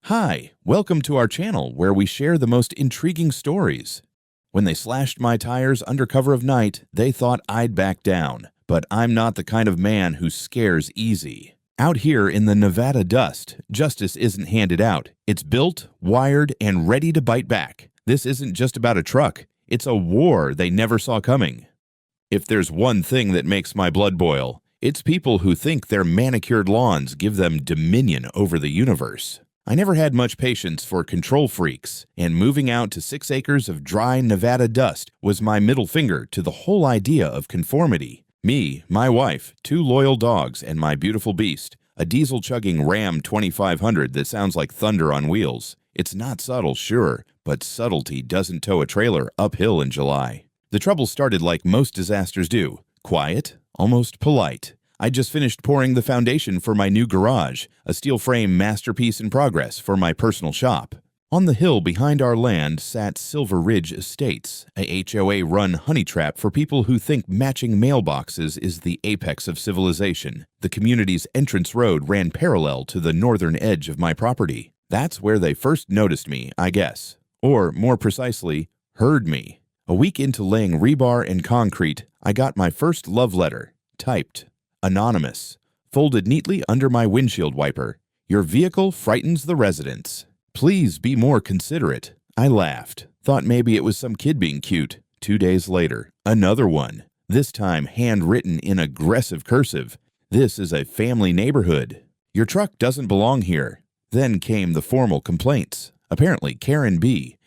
Hi, welcome to our channel where we share the most intriguing stories. When they slashed my tires under cover of night, they thought I'd back down. But I'm not the kind of man who scares easy. Out here in the Nevada dust, justice isn't handed out. It's built, wired, and ready to bite back. This isn't just about a truck. It's a war they never saw coming. If there's one thing that makes my blood boil, it's people who think their manicured lawns give them dominion over the universe. I never had much patience for control freaks, and moving out to 6 acres of dry Nevada dust was my middle finger to the whole idea of conformity. Me, my wife, 2 loyal dogs, and my beautiful beast, a diesel-chugging Ram 2500 that sounds like thunder on wheels. It's not subtle, sure, but subtlety doesn't tow a trailer uphill in July. The trouble started like most disasters do, quiet, almost polite. I just finished pouring the foundation for my new garage, a steel frame masterpiece in progress for my personal shop. On the hill behind our land sat Silver Ridge Estates, a HOA-run honey trap for people who think matching mailboxes is the apex of civilization. The community's entrance road ran parallel to the northern edge of my property. That's where they first noticed me, I guess. Or, more precisely, heard me. A week into laying rebar and concrete, I got my first love letter, typed. Anonymous, folded neatly under my windshield wiper. Your vehicle frightens the residents. Please be more considerate. I laughed, thought maybe it was some kid being cute. 2 days later, another one, this time handwritten in aggressive cursive. This is a family neighborhood. Your truck doesn't belong here. Then came the formal complaints. Apparently, Karen B.,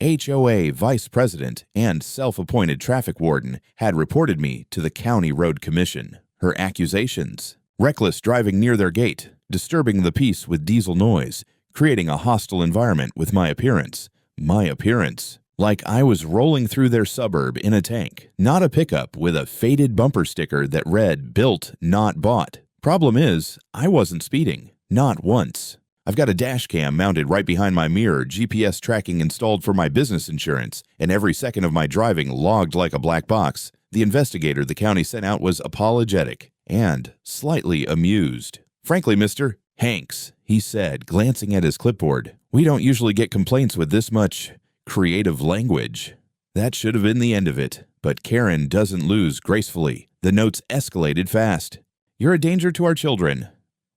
HOA vice president and self-appointed traffic warden, had reported me to the County Road Commission. Her accusations: reckless driving near their gate, disturbing the peace with diesel noise, creating a hostile environment with my appearance. My appearance. Like I was rolling through their suburb in a tank, not a pickup with a faded bumper sticker that read, "Built, not bought." Problem is, I wasn't speeding. Not once. I've got a dash cam mounted right behind my mirror, GPS tracking installed for my business insurance, and every second of my driving logged like a black box. The investigator the county sent out was apologetic and slightly amused. "Frankly, Mr. Hanks," he said, glancing at his clipboard, "we don't usually get complaints with this much creative language." That should have been the end of it, but Karen doesn't lose gracefully. The notes escalated fast. "You're a danger to our children.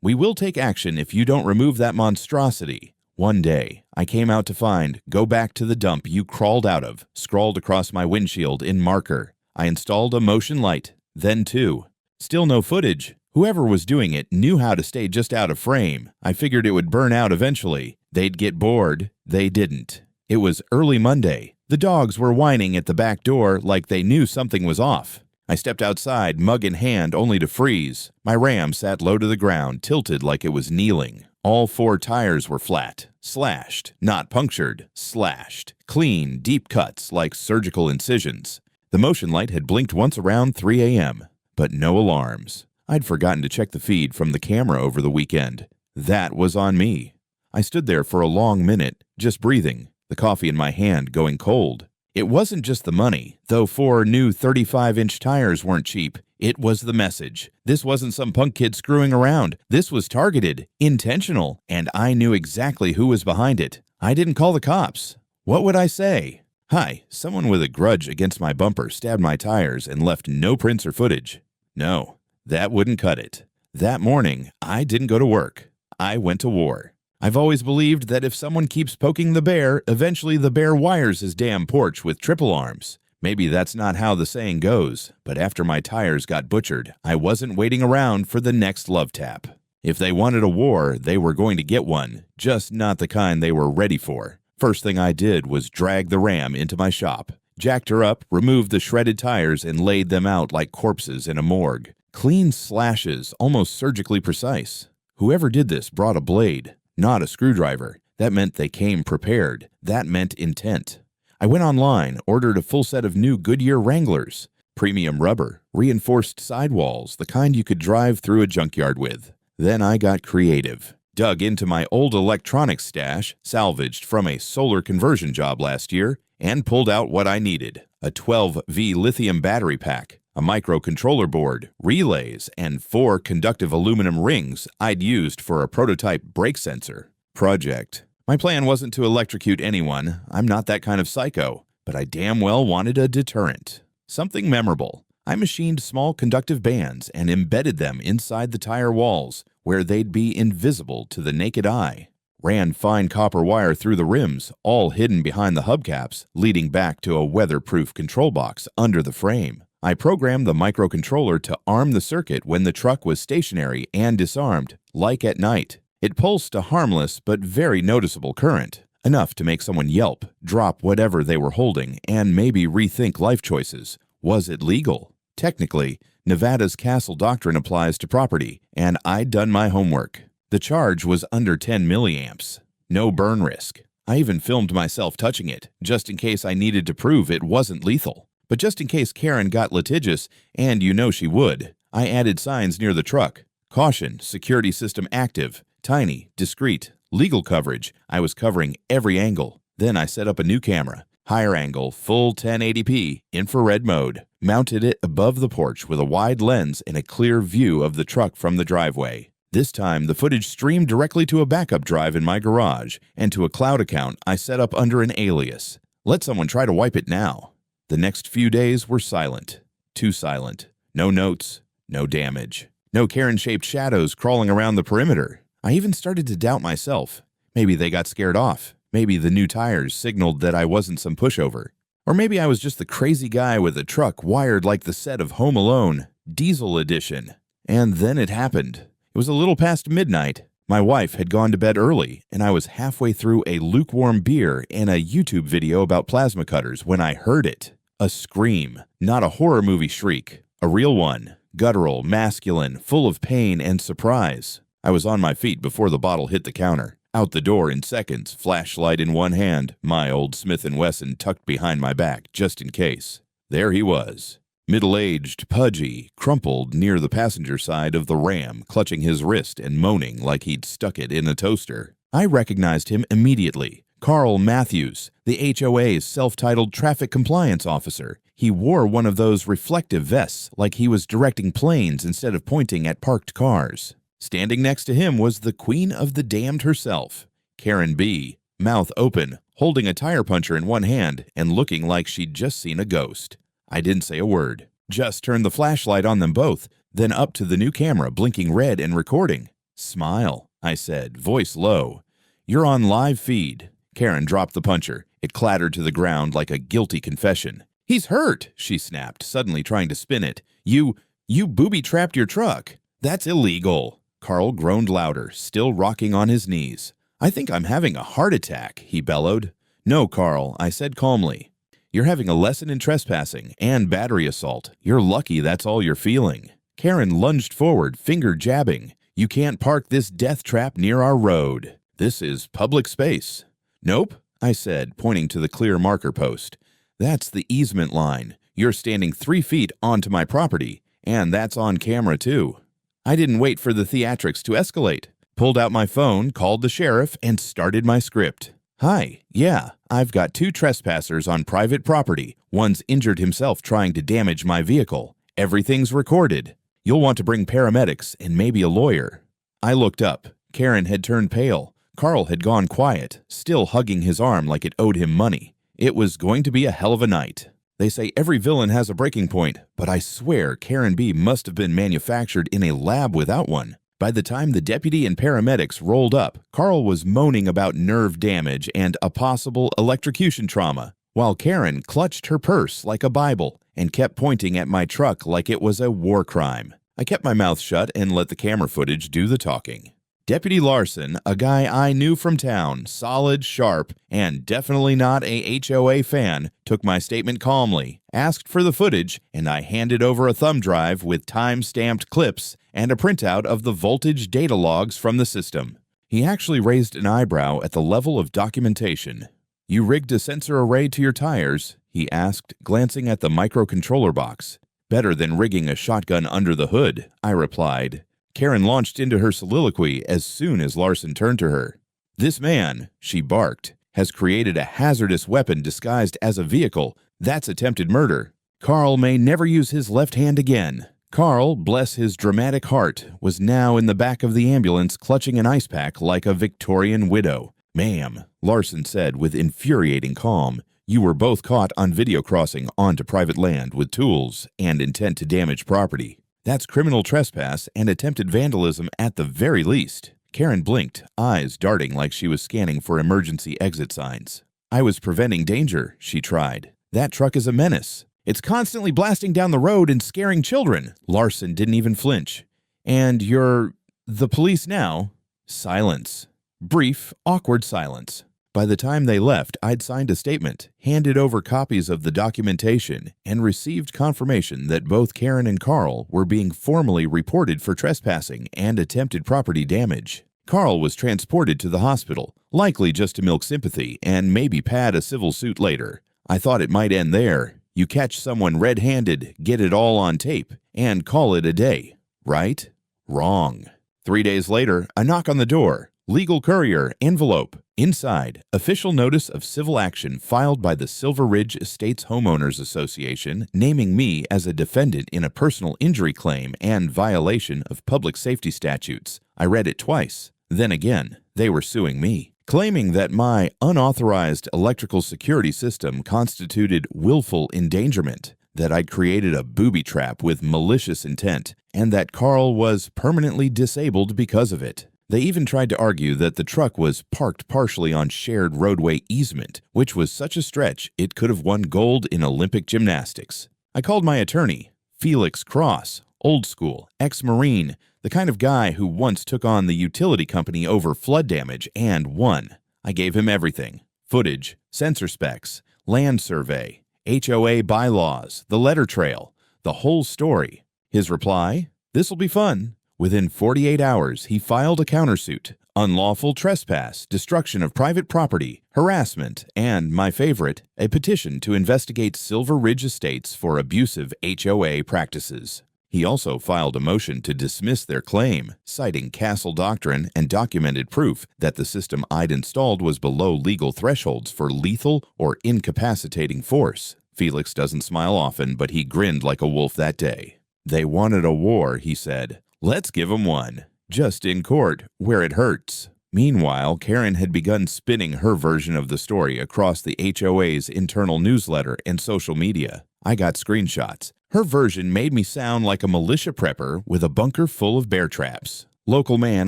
We will take action if you don't remove that monstrosity." One day, I came out to find, "Go back to the dump you crawled out of," scrawled across my windshield in marker. I installed a motion light, then 2. Still no footage. Whoever was doing it knew how to stay just out of frame. I figured it would burn out eventually. They'd get bored. They didn't. It was early Monday. The dogs were whining at the back door like they knew something was off. I stepped outside, mug in hand, only to freeze. My Ram sat low to the ground, tilted like it was kneeling. All 4 tires were flat, slashed, not punctured, slashed. Clean, deep cuts like surgical incisions. The motion light had blinked once around 3 a.m., but no alarms. I'd forgotten to check the feed from the camera over the weekend. That was on me. I stood there for a long minute, just breathing, the coffee in my hand going cold. It wasn't just the money, though 4 new 35-inch tires weren't cheap. It was the message. This wasn't some punk kid screwing around. This was targeted, intentional, and I knew exactly who was behind it. I didn't call the cops. What would I say? "Hi, someone with a grudge against my bumper stabbed my tires and left no prints or footage." No, that wouldn't cut it. That morning, I didn't go to work. I went to war. I've always believed that if someone keeps poking the bear, eventually the bear wires his damn porch with triple arms. Maybe that's not how the saying goes, but after my tires got butchered, I wasn't waiting around for the next love tap. If they wanted a war, they were going to get one, just not the kind they were ready for. First thing I did was drag the Ram into my shop, jacked her up, removed the shredded tires, and laid them out like corpses in a morgue. Clean slashes, almost surgically precise. Whoever did this brought a blade, not a screwdriver. That meant they came prepared. That meant intent. I went online, ordered a full set of new Goodyear Wranglers. Premium rubber, reinforced sidewalls, the kind you could drive through a junkyard with. Then I got creative. Dug into my old electronics stash, salvaged from a solar conversion job last year, and pulled out what I needed: a 12V lithium battery pack, a microcontroller board, relays, and 4 conductive aluminum rings I'd used for a prototype brake sensor. Project My plan wasn't to electrocute anyone. I'm not that kind of psycho, but I damn well wanted a deterrent. Something memorable. I machined small conductive bands and embedded them inside the tire walls, where they'd be invisible to the naked eye. Ran fine copper wire through the rims, all hidden behind the hubcaps, leading back to a weatherproof control box under the frame. I programmed the microcontroller to arm the circuit when the truck was stationary and disarmed, like at night. It pulsed a harmless but very noticeable current, enough to make someone yelp, drop whatever they were holding, and maybe rethink life choices. Was it legal? Technically, Nevada's castle doctrine applies to property, and I'd done my homework. The charge was under 10 milliamps. No burn risk. I even filmed myself touching it, just in case I needed to prove it wasn't lethal. But just in case Karen got litigious, and you know she would, I added signs near the truck. Caution, security system active, tiny, discreet, legal coverage. I was covering every angle. Then I set up a new camera, higher angle, full 1080p, infrared mode. Mounted it above the porch with a wide lens and a clear view of the truck from the driveway. This time, the footage streamed directly to a backup drive in my garage, and to a cloud account I set up under an alias. Let someone try to wipe it now. The next few days were silent. Too silent. No notes, no damage. No Karen-shaped shadows crawling around the perimeter. I even started to doubt myself. Maybe they got scared off. Maybe the new tires signaled that I wasn't some pushover. Or maybe I was just the crazy guy with a truck wired like the set of Home Alone, Diesel Edition. And then it happened. It was a little past midnight. My wife had gone to bed early, and I was halfway through a lukewarm beer and a YouTube video about plasma cutters when I heard it. A scream. Not a horror movie shriek. A real one. Guttural, masculine, full of pain and surprise. I was on my feet before the bottle hit the counter. Out the door in seconds, flashlight in one hand, my old Smith & Wesson tucked behind my back just in case. There he was. Middle-aged, pudgy, crumpled near the passenger side of the Ram, clutching his wrist and moaning like he'd stuck it in a toaster. I recognized him immediately. Carl Matthews, the HOA's self-titled traffic compliance officer. He wore one of those reflective vests like he was directing planes instead of pointing at parked cars. Standing next to him was the Queen of the Damned herself, Karen B., mouth open, holding a tire puncher in one hand and looking like she'd just seen a ghost. I didn't say a word, just turned the flashlight on them both, then up to the new camera blinking red and recording. "Smile," I said, voice low. "You're on live feed." Karen dropped the puncher. It clattered to the ground like a guilty confession. "He's hurt," she snapped, suddenly trying to spin it. You booby-trapped your truck. That's illegal." Carl groaned louder, still rocking on his knees. "I think I'm having a heart attack," he bellowed. "No, Carl," I said calmly. "You're having a lesson in trespassing and battery assault. You're lucky that's all you're feeling." Karen lunged forward, finger jabbing. "You can't park this death trap near our road. This is public space." "Nope," I said, pointing to the clear marker post. "That's the easement line. You're standing 3 feet onto my property, and that's on camera too." I didn't wait for the theatrics to escalate. Pulled out my phone, called the sheriff, and started my script. "Hi, yeah, I've got 2 trespassers on private property. One's injured himself trying to damage my vehicle. Everything's recorded. You'll want to bring paramedics and maybe a lawyer." I looked up. Karen had turned pale. Carl had gone quiet, still hugging his arm like it owed him money. It was going to be a hell of a night. They say every villain has a breaking point, but I swear Karen B. must have been manufactured in a lab without one. By the time the deputy and paramedics rolled up, Carl was moaning about nerve damage and a possible electrocution trauma, while Karen clutched her purse like a Bible and kept pointing at my truck like it was a war crime. I kept my mouth shut and let the camera footage do the talking. Deputy Larson, a guy I knew from town, solid, sharp, and definitely not a HOA fan, took my statement calmly, asked for the footage, and I handed over a thumb drive with time-stamped clips and a printout of the voltage data logs from the system. He actually raised an eyebrow at the level of documentation. "You rigged a sensor array to your tires?" he asked, glancing at the microcontroller box. "Better than rigging a shotgun under the hood," I replied. Karen launched into her soliloquy as soon as Larson turned to her. "This man," she barked, "has created a hazardous weapon disguised as a vehicle. That's attempted murder. Carl may never use his left hand again." Carl, bless his dramatic heart, was now in the back of the ambulance clutching an ice pack like a Victorian widow. "Ma'am," Larson said with infuriating calm, "you were both caught on video crossing onto private land with tools and intent to damage property. That's criminal trespass and attempted vandalism at the very least." Karen blinked, eyes darting like she was scanning for emergency exit signs. "I was preventing danger," she tried. "That truck is a menace. It's constantly blasting down the road and scaring children." Larson didn't even flinch. "And you're the police now?" Silence. Brief, awkward silence. By the time they left, I'd signed a statement, handed over copies of the documentation, and received confirmation that both Karen and Carl were being formally reported for trespassing and attempted property damage. Carl was transported to the hospital, likely just to milk sympathy and maybe pad a civil suit later. I thought it might end there. You catch someone red-handed, get it all on tape, and call it a day. Right? Wrong. 3 days later, a knock on the door. Legal courier, envelope. Inside, official notice of civil action filed by the Silver Ridge Estates Homeowners Association naming me as a defendant in a personal injury claim and violation of public safety statutes. I read it twice. Then again, they were suing me, claiming that my unauthorized electrical security system constituted willful endangerment, that I'd created a booby trap with malicious intent, and that Carl was permanently disabled because of it. They even tried to argue that the truck was parked partially on shared roadway easement, which was such a stretch it could have won gold in Olympic gymnastics. I called my attorney, Felix Cross, old school, ex-Marine, the kind of guy who once took on the utility company over flood damage and won. I gave him everything: footage, sensor specs, land survey, HOA bylaws, the letter trail, the whole story. His reply? "This'll be fun." Within 48 hours, he filed a countersuit: unlawful trespass, destruction of private property, harassment, and, my favorite, a petition to investigate Silver Ridge Estates for abusive HOA practices. He also filed a motion to dismiss their claim, citing castle doctrine and documented proof that the system I'd installed was below legal thresholds for lethal or incapacitating force. Felix doesn't smile often, but he grinned like a wolf that day. "They wanted a war," he said. "Let's give them one. Just in court, where it hurts." Meanwhile, Karen had begun spinning her version of the story across the HOA's internal newsletter and social media. I got screenshots. Her version made me sound like a militia prepper with a bunker full of bear traps. "Local man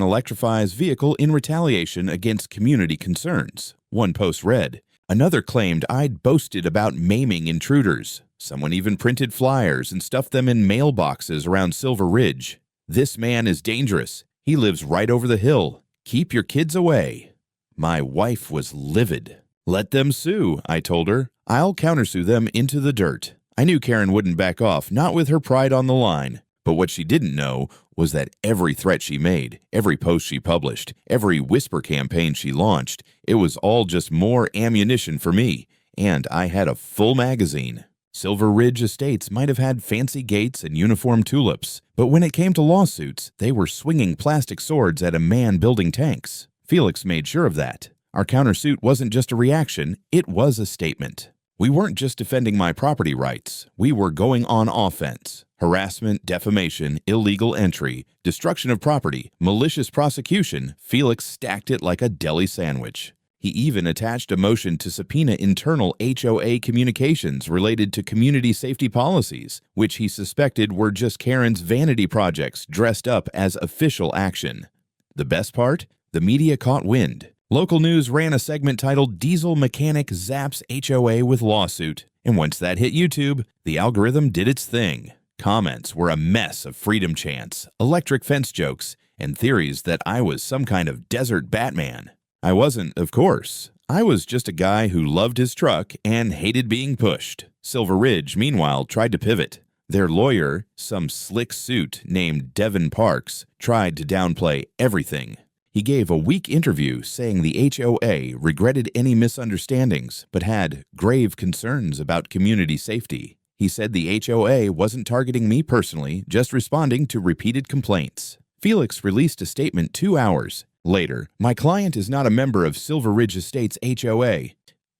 electrifies vehicle in retaliation against community concerns," one post read. Another claimed I'd boasted about maiming intruders. Someone even printed flyers and stuffed them in mailboxes around Silver Ridge. "This man is dangerous. He lives right over the hill. Keep your kids away." My wife was livid. "Let them sue," I told her. "I'll countersue them into the dirt." I knew Karen wouldn't back off, not with her pride on the line. But what she didn't know was that every threat she made, every post she published, every whisper campaign she launched, it was all just more ammunition for me, and I had a full magazine. Silver Ridge Estates might have had fancy gates and uniform tulips, but when it came to lawsuits, they were swinging plastic swords at a man building tanks. Felix made sure of that. Our countersuit wasn't just a reaction, it was a statement. We weren't just defending my property rights, we were going on offense. Harassment, defamation, illegal entry, destruction of property, malicious prosecution, Felix stacked it like a deli sandwich. He even attached a motion to subpoena internal HOA communications related to community safety policies, which he suspected were just Karen's vanity projects dressed up as official action. The best part? The media caught wind. Local news ran a segment titled "Diesel Mechanic Zaps HOA with Lawsuit," and once that hit YouTube, the algorithm did its thing. Comments were a mess of freedom chants, electric fence jokes, and theories that I was some kind of desert Batman. I wasn't, of course. I was just a guy who loved his truck and hated being pushed. Silver Ridge, meanwhile, tried to pivot. Their lawyer, some slick suit named Devin Parks, tried to downplay everything. He gave a weak interview saying the HOA regretted any misunderstandings but had grave concerns about community safety. He said the HOA wasn't targeting me personally, just responding to repeated complaints. Felix released a statement 2 hours later. "My client is not a member of Silver Ridge Estates HOA.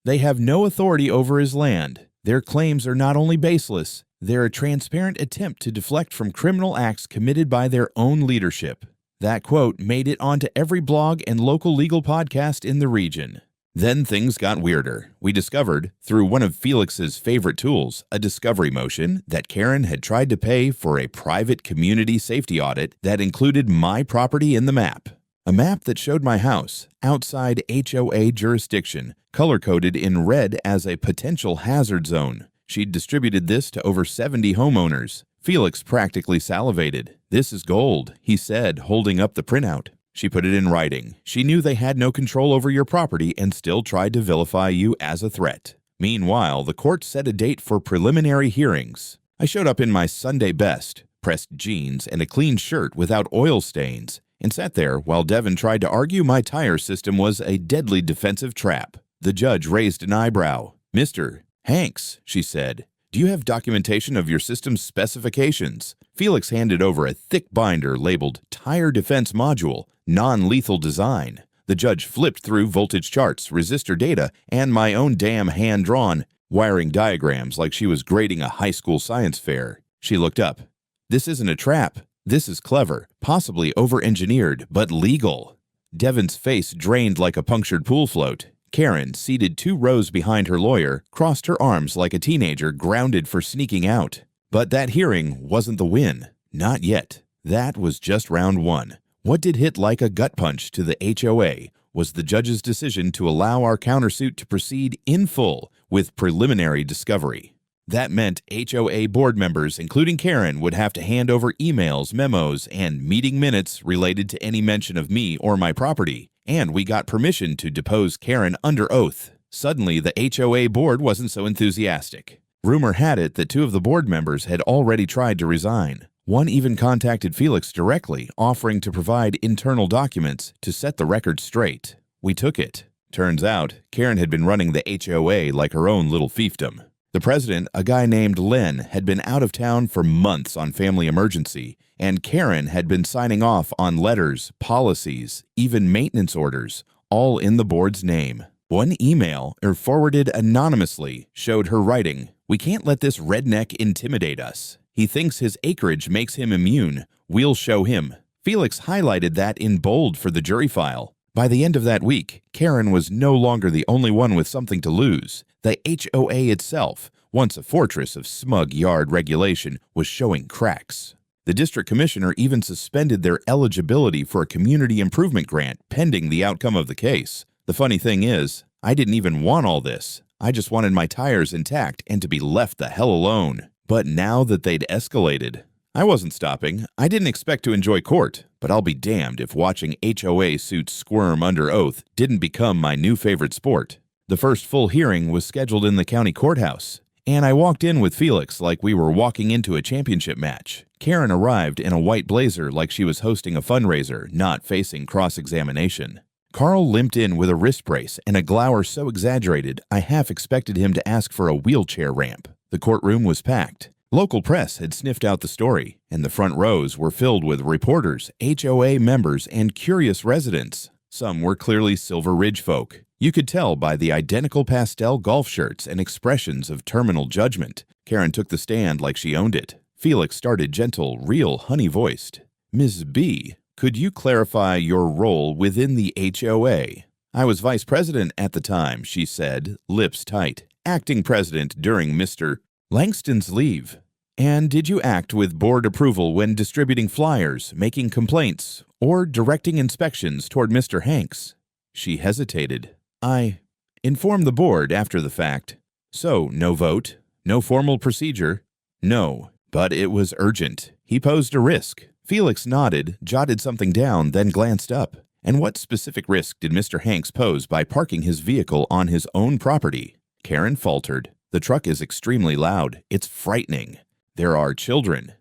They have no authority over his land. Their claims are not only baseless, they're a transparent attempt to deflect from criminal acts committed by their own leadership. That quote made it onto every blog and local legal podcast in the region. Then things got weirder. We discovered, through one of Felix's favorite tools, a discovery motion, that Karen had tried to pay for a private community safety audit that included my property in the map. A map that showed my house, outside HOA jurisdiction, color-coded in red as a potential hazard zone. She'd distributed this to over 70 homeowners. Felix practically salivated. "This is gold," he said, holding up the printout. She put it in writing. She knew they had no control over your property and still tried to vilify you as a threat. Meanwhile, the court set a date for preliminary hearings. I showed up in my Sunday best, pressed jeans, and a clean shirt without oil stains, and sat there while Devin tried to argue my tire system was a deadly defensive trap. The judge raised an eyebrow. "Mr. Hanks," she said, "do you have documentation of your system's specifications?" Felix handed over a thick binder labeled Tire Defense Module, Non-Lethal Design. The judge flipped through voltage charts, resistor data, and my own damn hand-drawn wiring diagrams like she was grading a high school science fair. She looked up. "This isn't a trap. This is clever, possibly over-engineered, but legal." Devin's face drained like a punctured pool float. Karen, seated 2 rows behind her lawyer, crossed her arms like a teenager grounded for sneaking out. But that hearing wasn't the win. Not yet. That was just round 1. What did hit like a gut punch to the HOA was the judge's decision to allow our countersuit to proceed in full with preliminary discovery. That meant HOA board members, including Karen, would have to hand over emails, memos, and meeting minutes related to any mention of me or my property. And we got permission to depose Karen under oath. Suddenly, the HOA board wasn't so enthusiastic. Rumor had it that 2 of the board members had already tried to resign. One even contacted Felix directly, offering to provide internal documents to set the record straight. We took it. Turns out, Karen had been running the HOA like her own little fiefdom. The president, a guy named Len, had been out of town for months on family emergency, and Karen had been signing off on letters, policies, even maintenance orders, all in the board's name. One email, forwarded anonymously, showed her writing, "We can't let this redneck intimidate us. He thinks his acreage makes him immune. We'll show him." Felix highlighted that in bold for the jury file. By the end of that week, Karen was no longer the only one with something to lose. The HOA itself, once a fortress of smug yard regulation, was showing cracks. The district commissioner even suspended their eligibility for a community improvement grant pending the outcome of the case. The funny thing is, I didn't even want all this. I just wanted my tires intact and to be left the hell alone. But now that they'd escalated, I wasn't stopping. I didn't expect to enjoy court, but I'll be damned if watching HOA suits squirm under oath didn't become my new favorite sport. The first full hearing was scheduled in the county courthouse, and I walked in with Felix like we were walking into a championship match. Karen arrived in a white blazer like she was hosting a fundraiser, not facing cross-examination. Carl limped in with a wrist brace and a glower so exaggerated I half expected him to ask for a wheelchair ramp. The courtroom was packed. Local press had sniffed out the story, and the front rows were filled with reporters, HOA members, and curious residents. Some were clearly Silver Ridge folk. You could tell by the identical pastel golf shirts and expressions of terminal judgment. Karen took the stand like she owned it. Felix started gentle, real honey-voiced. "Ms. B, could you clarify your role within the HOA?" "I was vice president at the time," she said, lips tight. "Acting president during Mr. Langston's leave." "And did you act with board approval when distributing flyers, making complaints, or directing inspections toward Mr. Hanks?" She hesitated. "I informed the board after the fact." "So, no vote? No formal procedure?" "No, but it was urgent. He posed a risk." Felix nodded, jotted something down, then glanced up. "And what specific risk did Mr. Hanks pose by parking his vehicle on his own property?" Karen faltered. "The truck is extremely loud. It's frightening. There are children."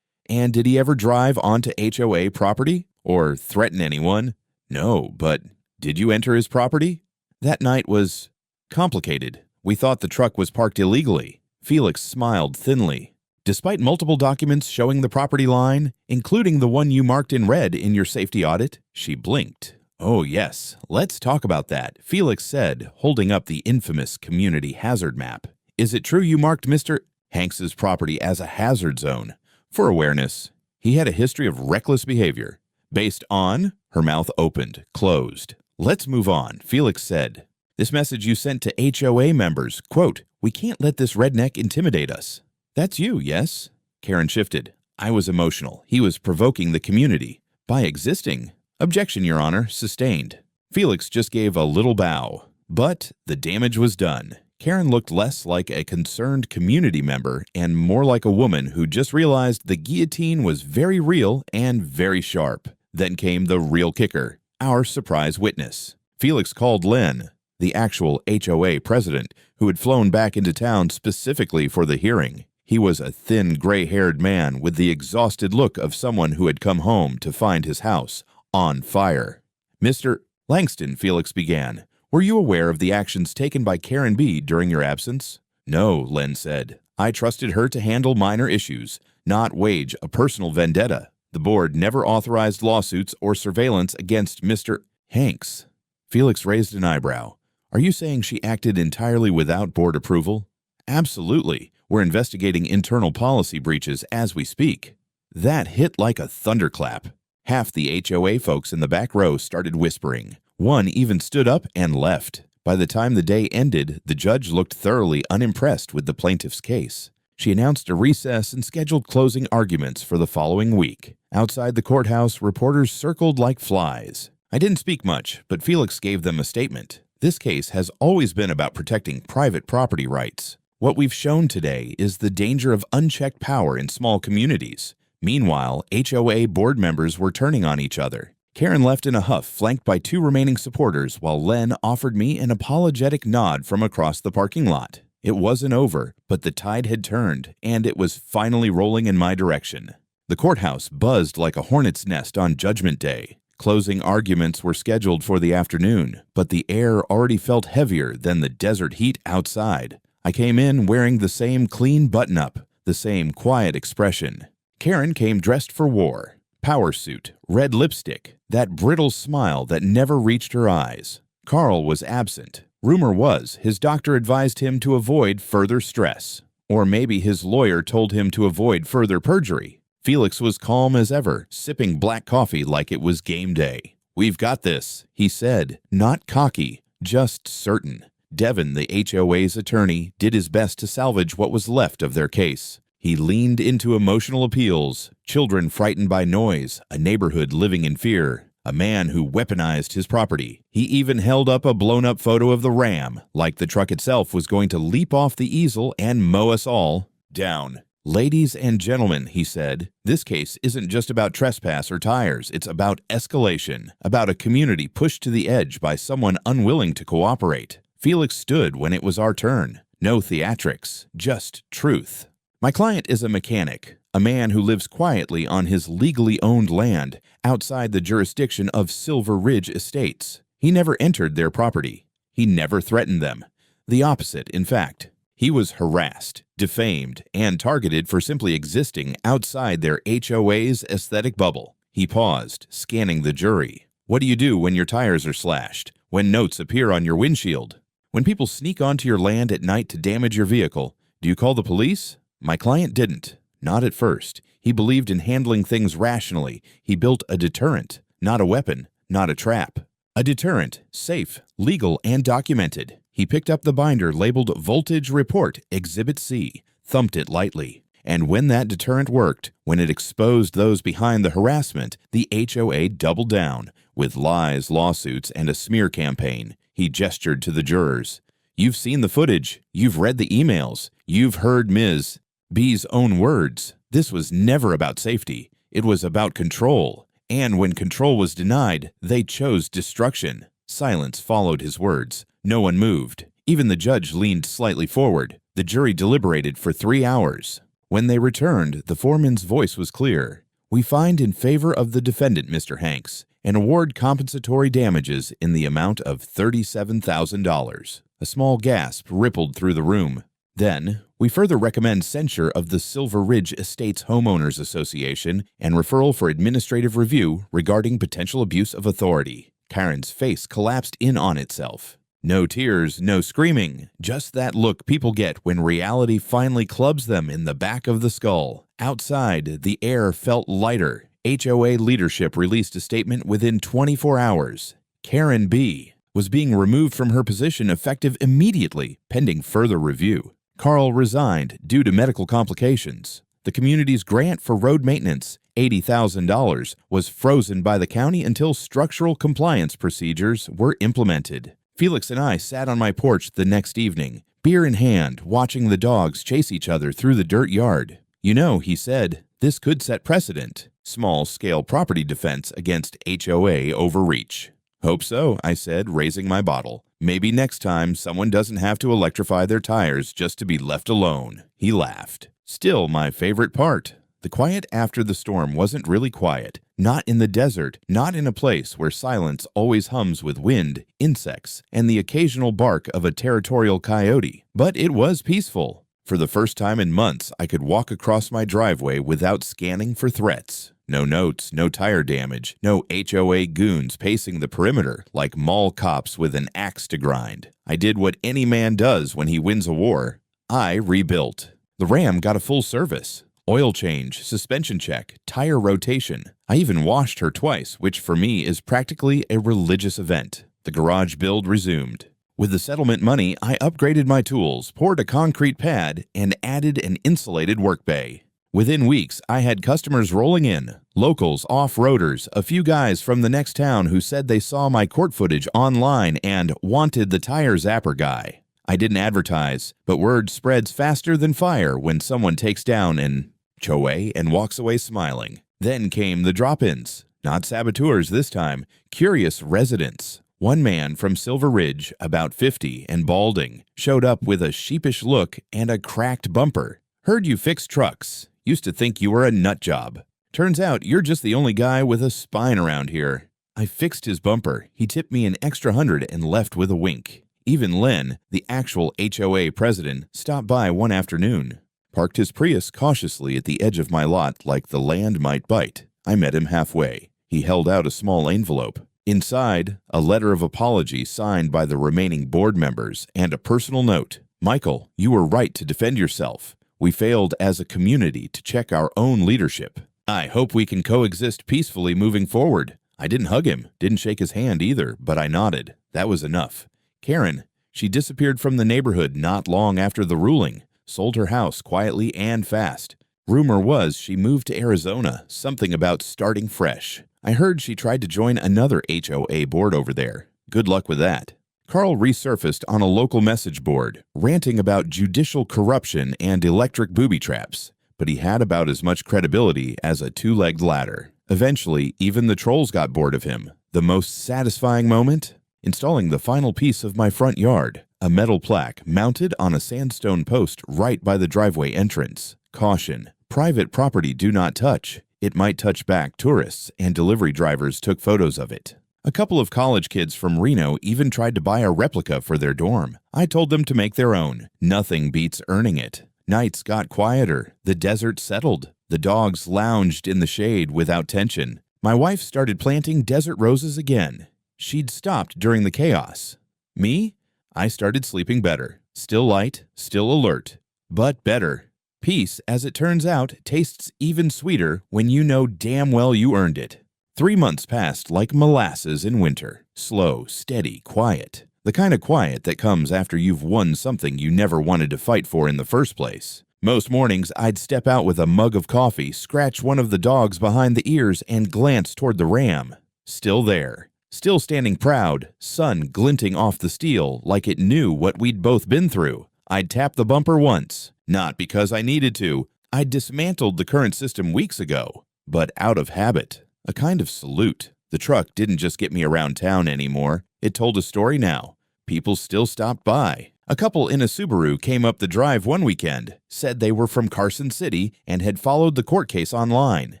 "And did he ever drive onto HOA property? Or threaten anyone?" "No, but did you enter his property?" "That night was complicated. We thought the truck was parked illegally." Felix smiled thinly. "Despite multiple documents showing the property line, including the one you marked in red in your safety audit?" She blinked. "Oh yes, let's talk about that," Felix said, holding up the infamous community hazard map. "Is it true you marked Mr. Hanks's property as a hazard zone?" "For awareness. He had a history of reckless behavior. Based on? Her mouth opened, closed. Let's move on, Felix said. This message you sent to HOA members, quote, "We can't let this redneck intimidate us." That's you, yes? Karen shifted. I was emotional. He was provoking the community. By existing. Objection, Your Honor, sustained. Felix just gave a little bow. But the damage was done. Karen looked less like a concerned community member and more like a woman who just realized the guillotine was very real and very sharp. Then came the real kicker, our surprise witness. Felix called Len, the actual HOA president, who had flown back into town specifically for the hearing. He was a thin, gray-haired man with the exhausted look of someone who had come home to find his house on fire. Mr. Langston, Felix began, were you aware of the actions taken by Karen B. during your absence? No, Len said. I trusted her to handle minor issues, not wage a personal vendetta. The board never authorized lawsuits or surveillance against Mr. Hanks. Felix raised an eyebrow. Are you saying she acted entirely without board approval? Absolutely. We're investigating internal policy breaches as we speak. That hit like a thunderclap. Half the HOA folks in the back row started whispering. One even stood up and left. By the time the day ended, the judge looked thoroughly unimpressed with the plaintiff's case. She announced a recess and scheduled closing arguments for the following week. Outside the courthouse, reporters circled like flies. I didn't speak much, but Felix gave them a statement. This case has always been about protecting private property rights. What we've shown today is the danger of unchecked power in small communities. Meanwhile, HOA board members were turning on each other. Karen left in a huff, flanked by two remaining supporters, while Len offered me an apologetic nod from across the parking lot. It wasn't over, but the tide had turned, and it was finally rolling in my direction. The courthouse buzzed like a hornet's nest on Judgment Day. Closing arguments were scheduled for the afternoon, but the air already felt heavier than the desert heat outside. I came in wearing the same clean button-up, the same quiet expression. Karen came dressed for war. Power suit, red lipstick, that brittle smile that never reached her eyes. Carl was absent. Rumor was his doctor advised him to avoid further stress. Or maybe his lawyer told him to avoid further perjury. Felix was calm as ever, sipping black coffee like it was game day. We've got this, he said, not cocky, just certain. Devin, the HOA's attorney, did his best to salvage what was left of their case. He leaned into emotional appeals, children frightened by noise, a neighborhood living in fear, a man who weaponized his property. He even held up a blown-up photo of the Ram, like the truck itself was going to leap off the easel and mow us all down. Ladies and gentlemen, he said, this case isn't just about trespass or tires. It's about escalation, about a community pushed to the edge by someone unwilling to cooperate. Felix stood when it was our turn. No theatrics, just truth. My client is a mechanic, a man who lives quietly on his legally owned land outside the jurisdiction of Silver Ridge Estates. He never entered their property. He never threatened them. The opposite, in fact. He was harassed, defamed, and targeted for simply existing outside their HOA's aesthetic bubble. He paused, scanning the jury. What do you do when your tires are slashed? When notes appear on your windshield? When people sneak onto your land at night to damage your vehicle, do you call the police? My client didn't. Not at first. He believed in handling things rationally. He built a deterrent, not a weapon, not a trap. A deterrent, safe, legal, and documented. He picked up the binder labeled Voltage Report Exhibit C, thumped it lightly. And when that deterrent worked, when it exposed those behind the harassment, the HOA doubled down with lies, lawsuits, and a smear campaign. He gestured to the jurors. You've seen the footage. You've read the emails. You've heard Ms. B's own words. This was never about safety. It was about control. And when control was denied, they chose destruction. Silence followed his words. No one moved. Even the judge leaned slightly forward. The jury deliberated for 3 hours. When they returned, the foreman's voice was clear. We find in favor of the defendant, Mr. Hanks, and award compensatory damages in the amount of $37,000. A small gasp rippled through the room. Then, we further recommend censure of the Silver Ridge Estates Homeowners Association and referral for administrative review regarding potential abuse of authority. Karen's face collapsed in on itself. No tears, no screaming, just that look people get when reality finally clubs them in the back of the skull. Outside, the air felt lighter, HOA leadership released a statement within 24 hours. Karen B. was being removed from her position effective immediately, pending further review. Carl resigned due to medical complications. The community's grant for road maintenance, $80,000, was frozen by the county until structural compliance procedures were implemented. Felix and I sat on my porch the next evening, beer in hand, watching the dogs chase each other through the dirt yard. You know, he said, this could set precedent. Small-scale property defense against HOA overreach. Hope so, I said, raising my bottle. Maybe next time someone doesn't have to electrify their tires just to be left alone. He laughed. Still my favorite part. The quiet after the storm wasn't really quiet. Not in the desert, not in a place where silence always hums with wind, insects, and the occasional bark of a territorial coyote. But it was peaceful. For the first time in months, I could walk across my driveway without scanning for threats. No notes, no tire damage, no HOA goons pacing the perimeter like mall cops with an axe to grind. I did what any man does when he wins a war. I rebuilt. The Ram got a full service. Oil change, suspension check, tire rotation. I even washed her twice, which for me is practically a religious event. The garage build resumed. With the settlement money, I upgraded my tools, poured a concrete pad, and added an insulated work bay. Within weeks, I had customers rolling in, locals, off-roaders, a few guys from the next town who said they saw my court footage online and wanted the tire zapper guy. I didn't advertise, but word spreads faster than fire when someone takes down an HOA and walks away smiling. Then came the drop-ins. Not saboteurs this time, curious residents. One man from Silver Ridge, about 50 and balding, showed up with a sheepish look and a cracked bumper. Heard you fix trucks. Used to think you were a nut job. Turns out you're just the only guy with a spine around here. I fixed his bumper. He tipped me an extra $100 and left with a wink. Even Len, the actual HOA president, stopped by one afternoon. Parked his Prius cautiously at the edge of my lot like the land might bite. I met him halfway. He held out a small envelope. Inside, a letter of apology signed by the remaining board members and a personal note. Michael, you were right to defend yourself. We failed as a community to check our own leadership. I hope we can coexist peacefully moving forward. I didn't hug him, didn't shake his hand either, but I nodded. That was enough. Karen, she disappeared from the neighborhood not long after the ruling, sold her house quietly and fast. Rumor was she moved to Arizona, something about starting fresh. I heard she tried to join another HOA board over there. Good luck with that. Carl resurfaced on a local message board, ranting about judicial corruption and electric booby traps, but he had about as much credibility as a two-legged ladder. Eventually, even the trolls got bored of him. The most satisfying moment? Installing the final piece of my front yard, a metal plaque mounted on a sandstone post right by the driveway entrance. Caution, private property do not touch. It might touch back tourists, and delivery drivers took photos of it. A couple of college kids from Reno even tried to buy a replica for their dorm. I told them to make their own. Nothing beats earning it. Nights got quieter. The desert settled. The dogs lounged in the shade without tension. My wife started planting desert roses again. She'd stopped during the chaos. Me? I started sleeping better. Still light, still alert, but better. Peace, as it turns out, tastes even sweeter when you know damn well you earned it. 3 months passed like molasses in winter. Slow, steady, quiet. The kind of quiet that comes after you've won something you never wanted to fight for in the first place. Most mornings, I'd step out with a mug of coffee, scratch one of the dogs behind the ears, and glance toward the Ram. Still there. Still standing proud, sun glinting off the steel like it knew what we'd both been through. I'd tap the bumper once. Not because I needed to. I'd dismantled the current system weeks ago. But out of habit. A kind of salute. The truck didn't just get me around town anymore. It told a story now. People still stopped by. A couple in a Subaru came up the drive one weekend, said they were from Carson City and had followed the court case online.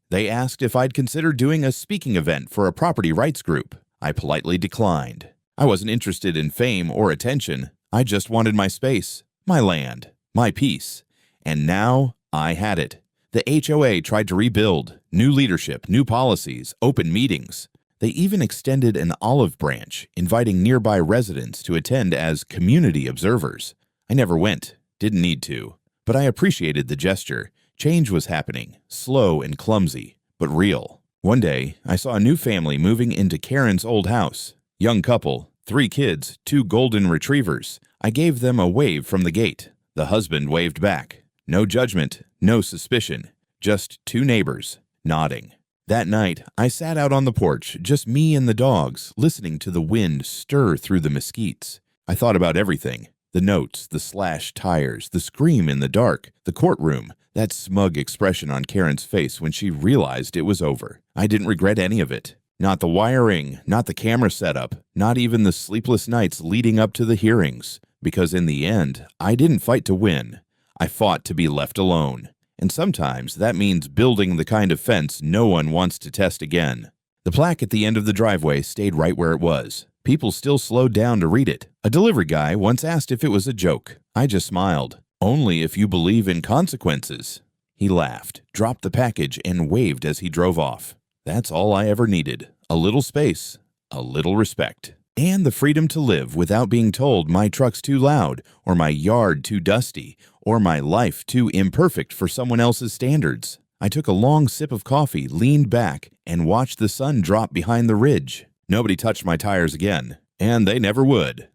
They asked if I'd consider doing a speaking event for a property rights group. I politely declined. I wasn't interested in fame or attention. I just wanted my space, my land, my peace. And now I had it. The HOA tried to rebuild. New leadership, new policies, open meetings. They even extended an olive branch, inviting nearby residents to attend as community observers. I never went, didn't need to, but I appreciated the gesture. Change was happening, slow and clumsy, but real. One day, I saw a new family moving into Karen's old house. Young couple, 3 kids, 2 golden retrievers. I gave them a wave from the gate. The husband waved back. No judgment, no suspicion. Just 2 neighbors, nodding. That night, I sat out on the porch, just me and the dogs, listening to the wind stir through the mesquites. I thought about everything. The notes, the slashed tires, the scream in the dark, the courtroom, that smug expression on Karen's face when she realized it was over. I didn't regret any of it. Not the wiring, not the camera setup, not even the sleepless nights leading up to the hearings. Because in the end, I didn't fight to win. I fought to be left alone. And sometimes that means building the kind of fence no one wants to test again. The plaque at the end of the driveway stayed right where it was. People still slowed down to read it. A delivery guy once asked if it was a joke. I just smiled. Only if you believe in consequences. He laughed, dropped the package, and waved as he drove off. That's all I ever needed. A little space, a little respect, and the freedom to live without being told my truck's too loud, or my yard too dusty, or my life too imperfect for someone else's standards. I took a long sip of coffee, leaned back, and watched the sun drop behind the ridge. Nobody touched my tires again, and they never would.